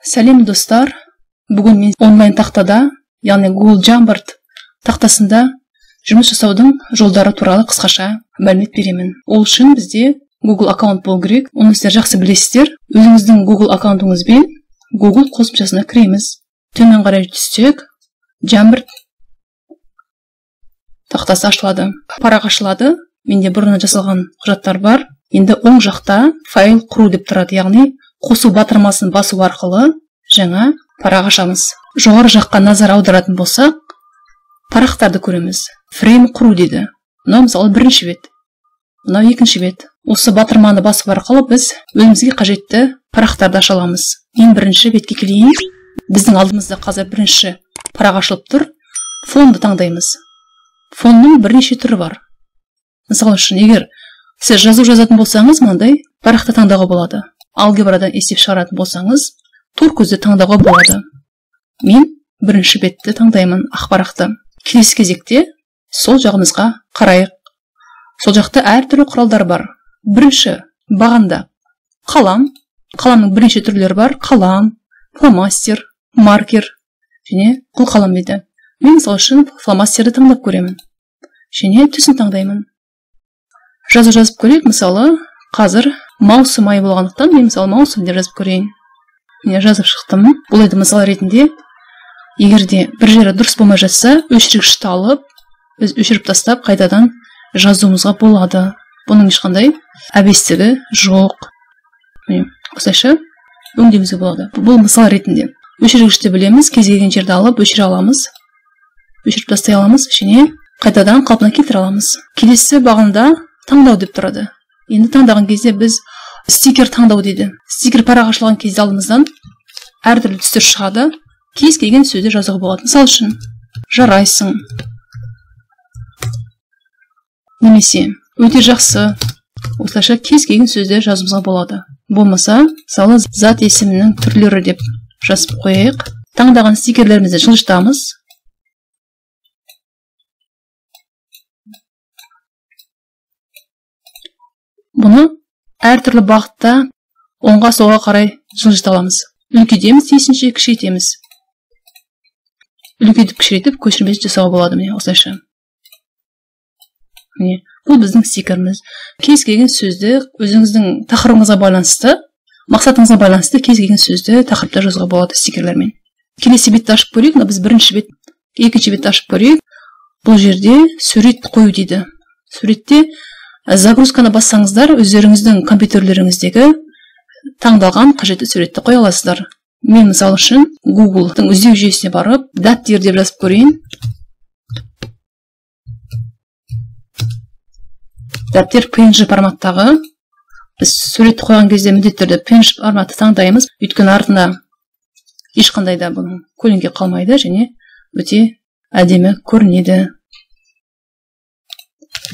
Сәлем достар, бүгін мен онлайн тақтада, яғни Google Jamboard тақтасында жұмыс жасаудың жолдары туралы қысқаша мәлімет беремін. Ол үшін бізде Google аккаунт болу керек. Оны сіздер жақсы білесіздер. Өзіңіздің Google аккаунтыңызбен Google қосымшасына кіреміз. Төмен қарай түссек, Jamboard тақтасы ашылады. Парақ ашылады. Менде бұрын жасалған құжаттар бар. Енді оң жақта файл құру деп тұрады, яғни қосу батырмасын басу арқылы жаңа парақ ашамыз. Жоғары жаққа назар аударатын болсақ, парақтарды көреміз. Фрейм құру дейді. Мынау мысалы бірінші бет. Мынау екінші бет. Осы батырманы басу арқылы біз өзімізге қажетті парақтарды аша аламыз. Ең бірінші бетке келейін. Біздің алдымызда қазір бірінші парақ ашылып тұр. Фонды таңдаймыз. Фонның бірнеше түрі бар. Мысалы үшін, егер сіз жазу жазатын болсаңыз, мынандай парақты таңдауға болады. Алгебрадан есеп шығаратын болсаңыз, тор көзді таңдауға болады. Мен бірінші бетті таңдаймын, ақ парақты. Келесі кезекте сол жағымызға қарайық. Сол жақта әртүрлі құралдар бар. Бірінші бағанда қалам. Қаламның бірнеше түрлері бар. Қалам, фломастер, маркер және қолқалам дейді. Мен мысалы үшін фломастерді таңдап көремін. Және түсін таңдаймын. Жазу жазып көрейік. Мысалы, қазір маусым айы болғандықтан мен мысалы маусым деп жазып көрейін. Мен жазып шықтым. Бұл еді мысал ретінде. Егерде бір жері дұрыс болмай жатса, өшіргішті алып, біз өшіріп тастап қайтадан жазуымызға болады. Бұның ешқандай әбестігі жоқ. Осылайша өңдеуімізге болады. Бұл мысал ретінде. Өшіргішті білеміз, кез келген жерді алып өшіре аламыз. Өшіріп тастай аламыз, және қайтадан қалпына келтіре аламыз. Келесі бағанда таңдау деп тұрады. Енді таңдаған кезде біз стикер таңдау дейді. Стикер парақ ашылған кезде алдымыздан әртүрлі түстер шығады. Кез келген сөзді жазуға болады. Мысалы үшін, жарайсың. Немесе өте жақсы. Осылайша кез келген сөзді жазуымызға болады. Болмаса, мысалы, зат есімінің түрлері деп жазып қояйық. Таңдаған стикерлерімізді жылжытамыз. Бұны әртүрлі бағытта оңға солға қарай жылжыта аламыз. Үлкейтеміз, тиісінше кішірейтеміз. Үлкейтіп кішірейтіп көшірмесін жасауға болады. Осылайша. Бұл біздің стикеріміз. Кез келген сөзді өзіңіздің тақырыбыңызға байланысты, мақсатыңызға байланысты кез келген сөзді тақырыпта жазуға болады стикерлермен. Келесі бетті ашып көрейік. Біз бірінші бет, екінші бетті ашып көрейік. Бұл жерде сурет қою дейді. Суретте загрузканы бассаңыздар, өздеріңіздің компьютерлеріңіздегі таңдалған қажетті суретті қоя аласыздар. Мен мысалы үшін Google-дің іздеу жүйесіне барып, дәптер деп жазып көрейін. Дәптер PNG форматтағы. Біз суретті қойған кезде міндетті түрде PNG форматты таңдаймыз. Өйткені артында ешқандай да бұның көлеңке қалмайды және өте әдемі көрінеді.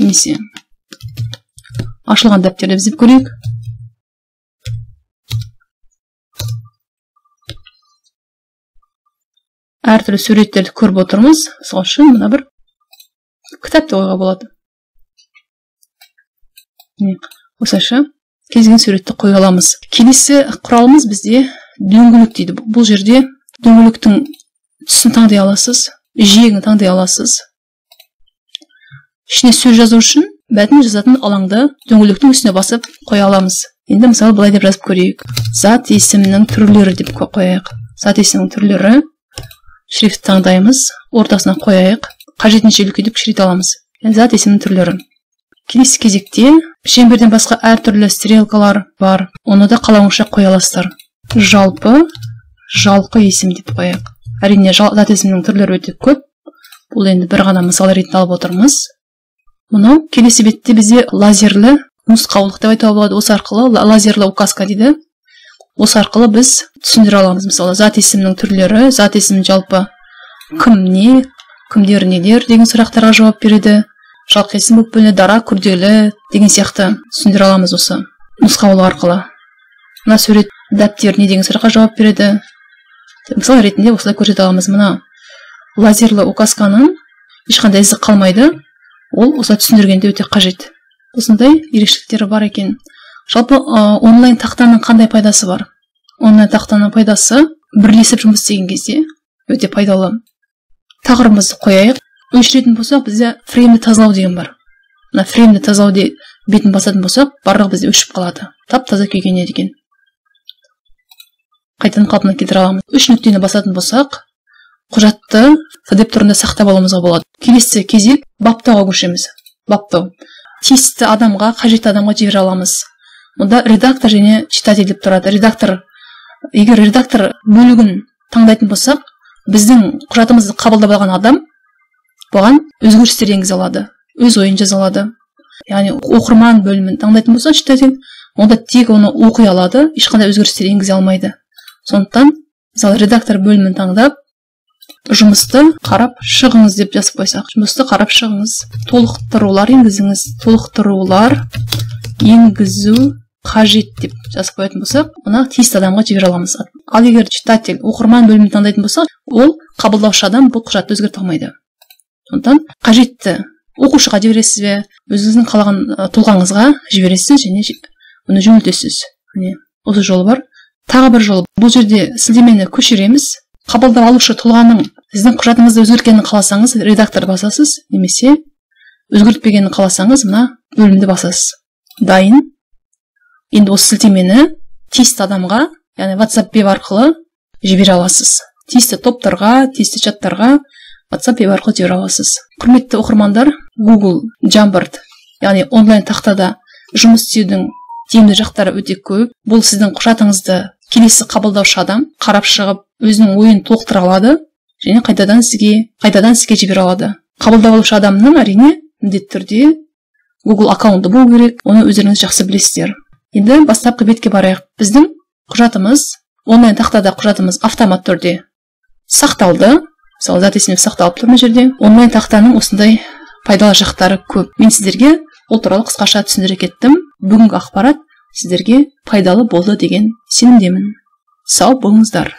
Немесе ашылған дәптерді іздеп көрейік. Әртүрлі суреттерді көріп отырмыз. Сол үшін мына бір кітап те қоюға болады. Осылайша кез келген суретті қоя аламыз. Келесі құралымыз бізде дөңгелек дейді. Бұл жерде дөңгелектің түсін таңдай аласыз, жиегін таңдай аласыз. Ішіне сөз жазу үшін мәтін жазатын алаңды дөңгелектің үстіне басып қоя аламыз. Енді мысалы былай деп жазып көрейік. Зат есімінің түрлері деп қояйық. Зат есімінің түрлері. Шрифт таңдаймыз, ортасына қояйық. Қажетінше үлкейтіп кішірейте аламыз. Зат есімінің түрлері. Келесі кезекте шеңберден басқа әртүрлі стрелкалар бар. Оны да қалауыңызша қоя аласыздар. Жалқы есім деп қояйық. Әрине зат есімінің түрлері өте көп. Бұл енді бір ғана мысал ретінде алып отырмыз. Мұны келесі бетте бізде лазерлі нұсқаулық деп айтуға болады. Осы арқылы лазерлі указка дейді. Осы арқылы біз түсіндіре аламыз. Мысалы, зат есімінің түрлері, зат есімін жалпы кім не, кімдер нелер деген сұрақтарға жауап береді. Жалқы есім болып бөлінеді, дара, күрделі деген сияқты түсіндіре аламыз осы нұсқаулық арқылы. Мына сурет дәптер не деген сұраққа жауап береді. Мысал ретінде осылай көрсете аламыз. Мына лазерлі указканың ешқандай ізі қалмайды. Ол осылай түсіндіргенде өте қажет. Осындай ерекшеліктері бар екен. Жалпы онлайн тақтаның қандай пайдасы бар? Онлайн тақтаның пайдасы бірлесіп жұмыс істеген кезде өте пайдалы. Тақырыбымызды қояйық. Өшіретін болсақ, бізде фреймді тазалау деген бар. Мына фреймді тазалау бетін басатын болсақ, барлығы бізде өшіп қалады. Тап-таза күйгенде деген. Қайтадан қалпына келтіре аламыз. 3 нүктені басатын болсақ, құжатты деп түрінде сақтап алуымызға болады. Келесі кезек баптауға көшеміз. Баптау. Тиісті адамға, қажетті адамға жібере аламыз. Мұнда редактор және читатель деп тұрады. Егер редактор бөлігін таңдайтын болсақ, біздің құжатымызды қабылдап алған адам бұған өзгерістер енгізе алады, өз ойын жаза алады. Яғни оқырман бөлімін таңдайтын болса, читатель, онда тек оны оқи алады, ешқандай өзгерістер енгізе алмайды. Сондықтан, мысалы, редактор бөлімін таңдап, жұмысты қарап шығыңыз деп жазып қойсақ, жұмысты қарап шығыңыз, толықтырулар енгізіңіз, толықтырулар енгізу қажет деп жазып қоятын болсақ, оны тиісті адамға жібере аламыз. Ал егер читатель, оқырман бөлімін таңдайтын болсақ, ол қабылдаушы адам бұл құжатты өзгерте алмайды. Сондықтан қажетті оқушыға жібересіз бе, өзіңіздің қалаған тұлғаңызға жібересіз және оны жөнелтесіз. Осы жолы бар. Тағы бір жол, бұл жерде сілтемені көшіреміз. Қабылдап алушы тұлғаның сіздің құжатыңызды өзгерткенін қаласаңыз, редактор басасыз, немесе өзгертпегенін қаласаңыз, мына бөлімді басасыз. Дайын. Енді осы сілтемені тиісті адамға, яғни WhatsApp веб арқылы жібере аласыз. Тиісті топтарға, тиісті чаттарға WhatsApp веб арқылы жібере аласыз. Құрметті оқырмандар, Google Jamboard, яғни онлайн тақтада жұмыс істеудің тиімді жақтары өте көп. Бұл сіздің құжатыңызды келесі қабылдаушы адам қарап шығып, өзінің ойын толықтыра алады және қайтадан сізге жібере алады. Қабылдап алушы адамның әрине міндетті түрде Google аккаунты болу керек, оны өздеріңіз жақсы білесіздер. Енді бастапқы бетке барайық. Біздің құжатымыз, онлайн тақтада құжатымыз автомат түрде сақталды. Мысалы, записьмен сақталып тұр мына жерде. Онлайн тақтаның осындай пайдалы жақтары көп. Мен сіздерге ол туралы қысқаша түсіндіре кеттім. Бүгінгі ақпарат сіздерге пайдалы болды деген сенімдемін. Сау болыңыздар.